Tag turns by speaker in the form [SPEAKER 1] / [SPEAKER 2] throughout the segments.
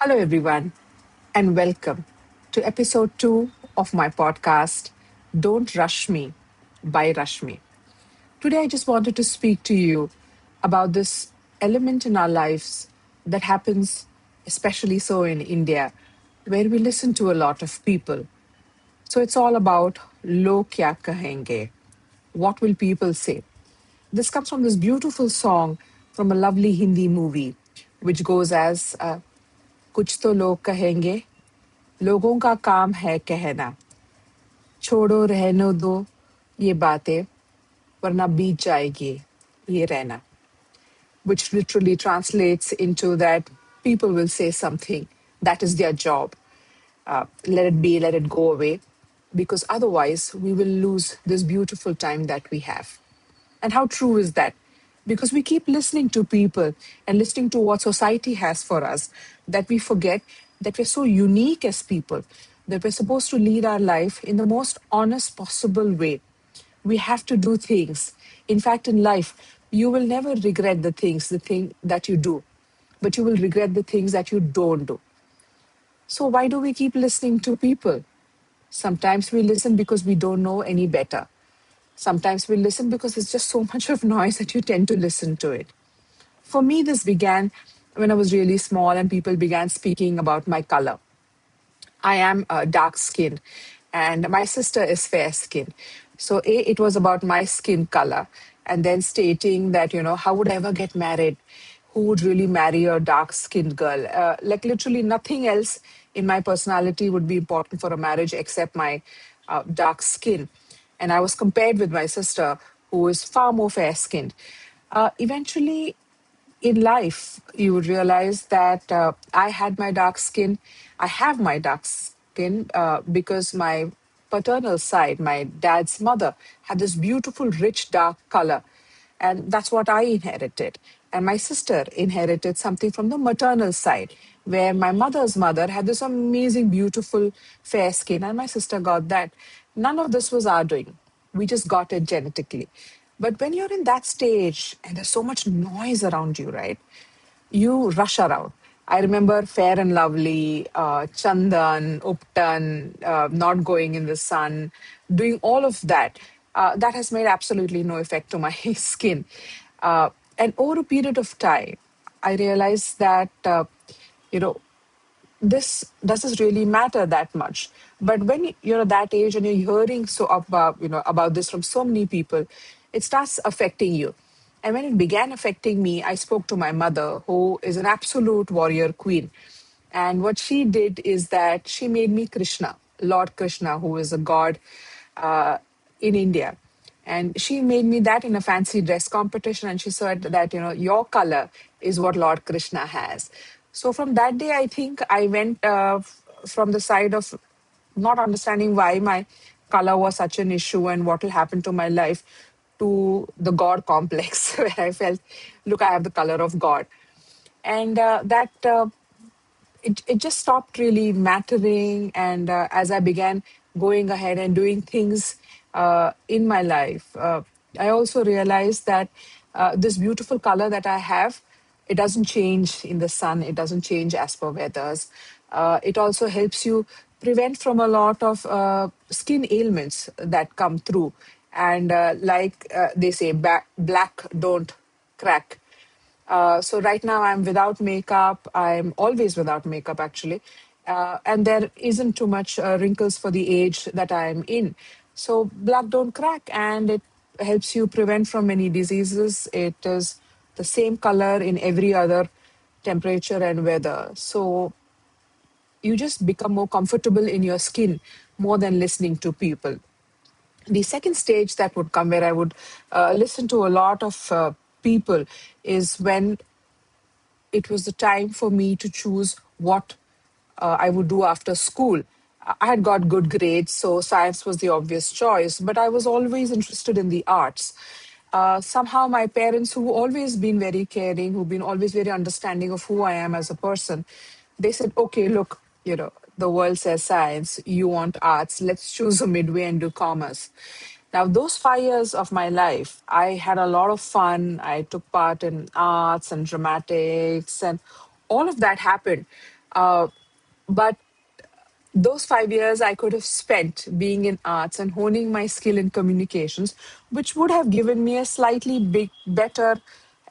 [SPEAKER 1] Hello, everyone, and welcome to episode 2 of my podcast, Don't Rush Me by Rashmi. Today, I just wanted to speak to you about this element in our lives that happens, especially so in India, where we listen to a lot of people. So, it's all about Lo Kya Kahenge? What will people say? This comes from this beautiful song from a lovely Hindi movie, which goes as कुछ तो लोग कहेंगे लोगों का काम है कहना छोड़ो रहने दो ये बातें वरना बीत जाएगी ये रहना which literally translates into that people will say something that is their job. Let it be, let it go away, because otherwise we will lose this beautiful time that we have. And how true is that? Because we keep listening to people and listening to what society has for us that we forget that we're so unique as people, that we're supposed to lead our life in the most honest possible way. We have to do things. In fact, in life, you will never regret the thing that you do, but you will regret the things that you don't do. So, why do we keep listening to people? Sometimes we listen because we don't know any better. Sometimes we listen because it's just so much of noise that you tend to listen to it. For me, this began when I was really small and people began speaking about my color. I am dark skinned and my sister is fair skinned. So, it was about my skin color. And then stating that, how would I ever get married? Who would really marry a dark skinned girl? Like, literally, nothing else in my personality would be important for a marriage except my dark skin. And I was compared with my sister, who is far more fair skinned. Eventually, in life, you would realize that I had my dark skin. I have my dark skin because my paternal side, my dad's mother, had this beautiful, rich, dark color. And that's what I inherited. And my sister inherited something from the maternal side, where my mother's mother had this amazing, beautiful, fair skin, and my sister got that. None of this was our doing. We just got it genetically. But when you're in that stage and there's so much noise around you, right? You rush around. I remember Fair and Lovely, Chandan, Uptan, not going in the sun, doing all of that. That has made absolutely no effect to my skin. And over a period of time, I realized that, you know, this doesn't really matter that much. But when you're at that age and you're hearing so about about this from so many people, it starts affecting you. And when it began affecting me, I spoke to my mother, who is an absolute warrior queen. And what she did is that she made me Krishna, Lord Krishna, who is a god uh, in India. And she made me that in a fancy dress competition. And she said that, your color is what Lord Krishna has. So from that day, I think I went from the side of not understanding why my color was such an issue and what will happen to my life to the God complex, where I felt, look, I have the color of God. And that it just stopped really mattering. And as I began going ahead and doing things in my life, I also realized that this beautiful color that I have, it doesn't change in the sun, it doesn't change as per weathers. It also helps you prevent from a lot of skin ailments that come through. And they say, black don't crack. So right now I'm without makeup. I'm always without makeup actually. And there isn't too much wrinkles for the age that I'm in. So black don't crack and it helps you prevent from many diseases. It is the same color in every other temperature and weather. So you just become more comfortable in your skin more than listening to people. The second stage that would come where I would listen to a lot of people is when it was the time for me to choose what I would do after school. I had got good grades, so science was the obvious choice, but I was always interested in the arts. Somehow, my parents, who always been very caring, who've been always very understanding of who I am as a person, they said, okay, look, the world says science, you want arts, let's choose a midway and do commerce. Now, those 5 years of my life, I had a lot of fun. I took part in arts and dramatics, and all of that happened. Uh, but those 5 years I could have spent being in arts and honing my skill in communications, which would have given me a slightly better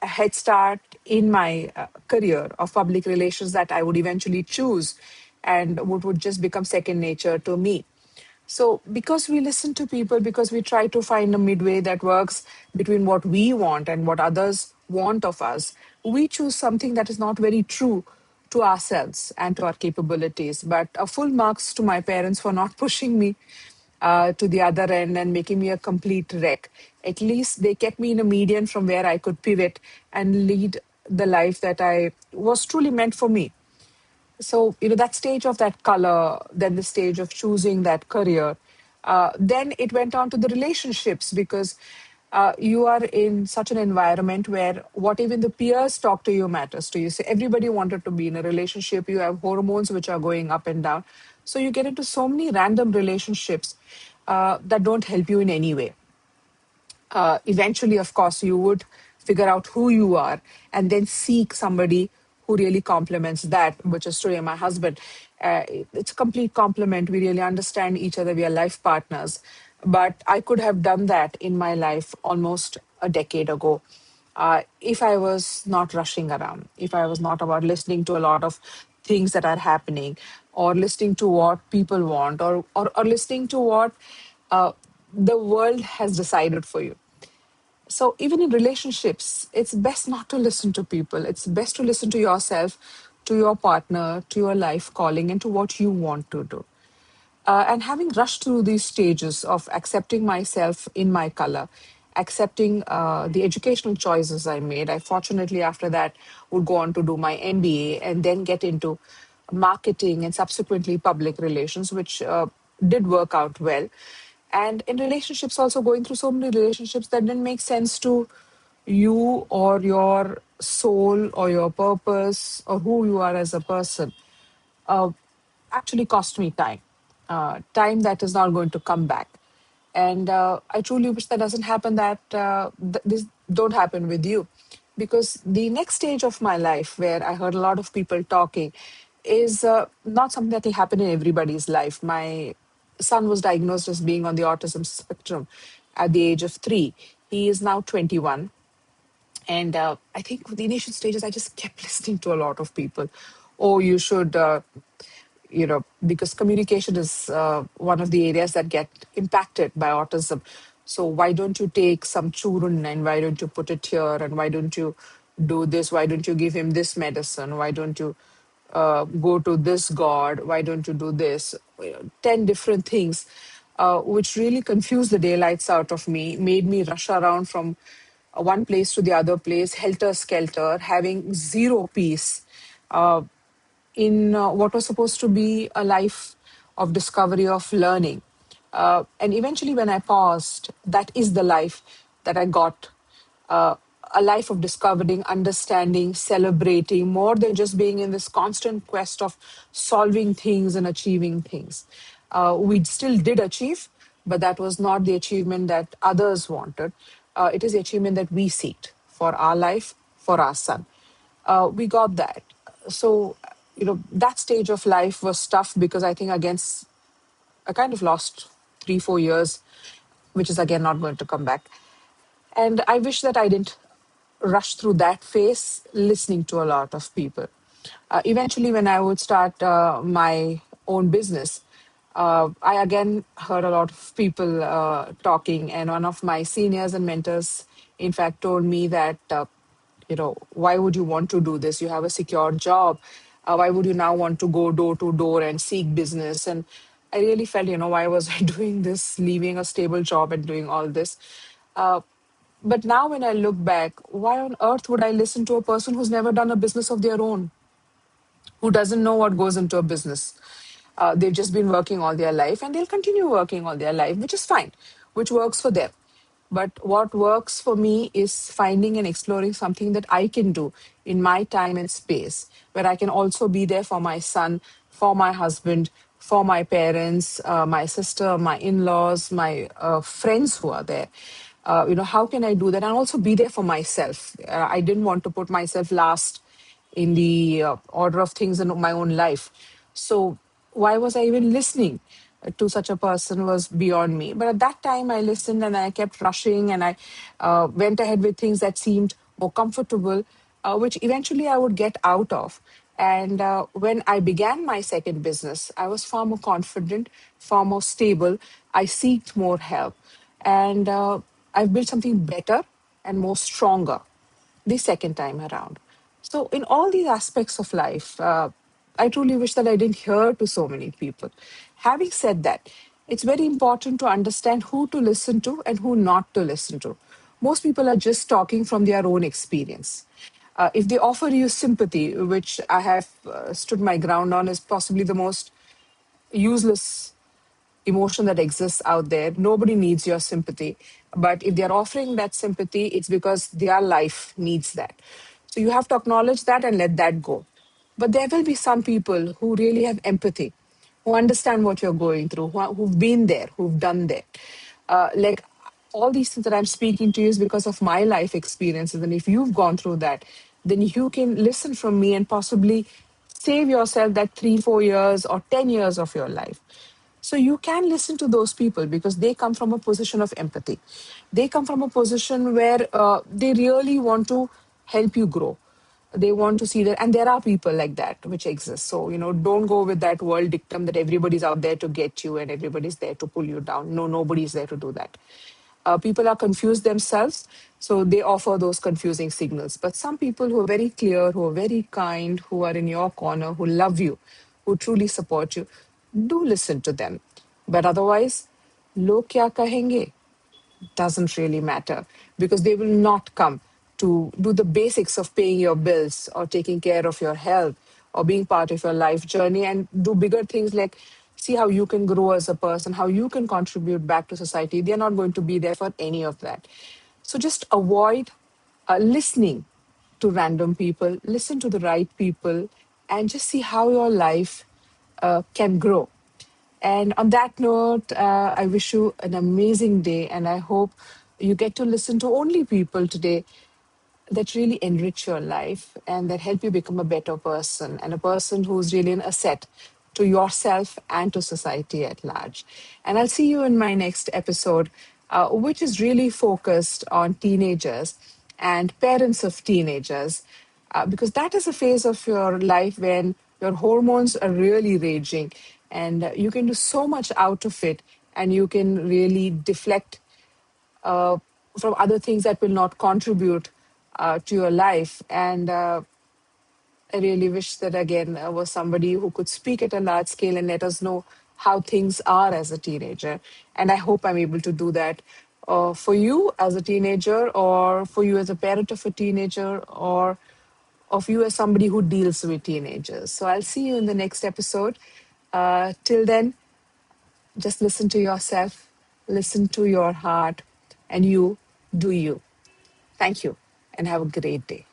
[SPEAKER 1] head start in my career of public relations that I would eventually choose and would just become second nature to me. So, because we listen to people, because we try to find a midway that works between what we want and what others want of us, we choose something that is not very true to ourselves and to our capabilities. But a full marks to my parents for not pushing me to the other end and making me a complete wreck. At least they kept me in a median from where I could pivot and lead the life that I was truly meant for me. So that stage of that color, then the stage of choosing that career, then it went on to the relationships, because you are in such an environment where what even the peers talk to you matters to you. So everybody wanted to be in a relationship. You have hormones which are going up and down, so you get into so many random relationships that don't help you in any way. Eventually, of course, you would figure out who you are and then seek somebody who really complements that, which is today my husband. It's a complete complement. We really understand each other. We are life partners. But I could have done that in my life almost a decade ago. If I was not rushing around, if I was not about listening to a lot of things that are happening, or listening to what people want, or listening to what uh, the world has decided for you. So even in relationships, it's best not to listen to people. It's best to listen to yourself, to your partner, to your life calling, and to what you want to do. And having rushed through these stages of accepting myself in my color, accepting the educational choices I made, I fortunately after that would go on to do my MBA and then get into marketing and subsequently public relations, which did work out well. And in relationships, also going through so many relationships that didn't make sense to you or your soul or your purpose or who you are as a person, uh, actually cost me time, time that is not going to come back. And I truly wish that doesn't happen, that this don't happen with you. Because the next stage of my life, where I heard a lot of people talking, is not something that will happen in everybody's life. My son was diagnosed as being on the autism spectrum at the age of 3. He is now 21, and I think with the initial stages, I just kept listening to a lot of people. Oh, you should, because communication is one of the areas that get impacted by autism. So why don't you take some churun and why don't you put it here? And why don't you do this? Why don't you give him this medicine? Why don't you go to this god? Why don't you do this? 10 different things, which really confused the daylights out of me, made me rush around from one place to the other place, helter skelter, having zero peace in what was supposed to be a life of discovery, of learning. And eventually, when I paused, that is the life that I got, uh, a life of discovering, understanding, celebrating, more than just being in this constant quest of solving things and achieving things. We still did achieve, but that was not the achievement that others wanted. It is the achievement that we seeked for our life, for our son. We got that. So, that stage of life was tough, because I think against I kind of lost 3, 4 years, which is again not going to come back. And I wish that I didn't rush through that phase listening to a lot of people. Eventually, when I would start my own business, I again heard a lot of people talking, and one of my seniors and mentors, in fact, told me that, why would you want to do this? You have a secure job. Why would you now want to go door to door and seek business? And I really felt, why was I doing this, leaving a stable job and doing all this? Uh, but now, when I look back, why on earth would I listen to a person who's never done a business of their own, who doesn't know what goes into a business? They've just been working all their life and they'll continue working all their life, which is fine, which works for them. But what works for me is finding and exploring something that I can do in my time and space, where I can also be there for my son, for my husband, for my parents, my sister, my in laws, my friends who are there. How can I do that? And also be there for myself. I didn't want to put myself last in the order of things in my own life. So why was I even listening to such a person was beyond me. But at that time, I listened and I kept rushing, and I went ahead with things that seemed more comfortable, which eventually I would get out of. And when I began my second business, I was far more confident, far more stable. I seeked more help. And I've built something better and more stronger the second time around. So, in all these aspects of life, I truly wish that I didn't hear to so many people. Having said that, it's very important to understand who to listen to and who not to listen to. Most people are just talking from their own experience. If they offer you sympathy, which I have stood my ground on, is possibly the most useless emotion that exists out there. Nobody needs your sympathy. But if they're offering that sympathy, it's because their life needs that. So you have to acknowledge that and let that go. But there will be some people who really have empathy, who understand what you're going through, who've been there, who've done that. Like all these things that I'm speaking to you is because of my life experiences. And if you've gone through that, then you can listen from me and possibly save yourself that 3, 4 years or 10 years of your life. So you can listen to those people because they come from a position of empathy. They come from a position where they really want to help you grow. They want to see that, and there are people like that which exist. So, don't go with that world dictum that everybody's out there to get you and everybody's there to pull you down. No, nobody's there to do that. People are confused themselves, so they offer those confusing signals. But some people who are very clear, who are very kind, who are in your corner, who love you, who truly support you, do listen to them. But otherwise, log kya kahenge? Doesn't really matter because they will not come to do the basics of paying your bills or taking care of your health or being part of your life journey and do bigger things like see how you can grow as a person, how you can contribute back to society. They're not going to be there for any of that. So just avoid listening to random people, listen to the right people, and just see how your life can grow. And on that note, I wish you an amazing day, and I hope you get to listen to only people today that really enrich your life and that help you become a better person and a person who's really an asset to yourself and to society at large. And I'll see you in my next episode, which is really focused on teenagers and parents of teenagers, because that is a phase of your life when your hormones are really raging and you can do so much out of it and you can really deflect uh, from other things that will not contribute to your life. And I really wish that again was somebody who could speak at a large scale and let us know how things are as a teenager. And I hope I'm able to do that for you as a teenager, or for you as a parent of a teenager, or of you as somebody who deals with teenagers. So I'll see you in the next episode. Till then, just listen to yourself, listen to your heart, and you do you. Thank you, and have a great day.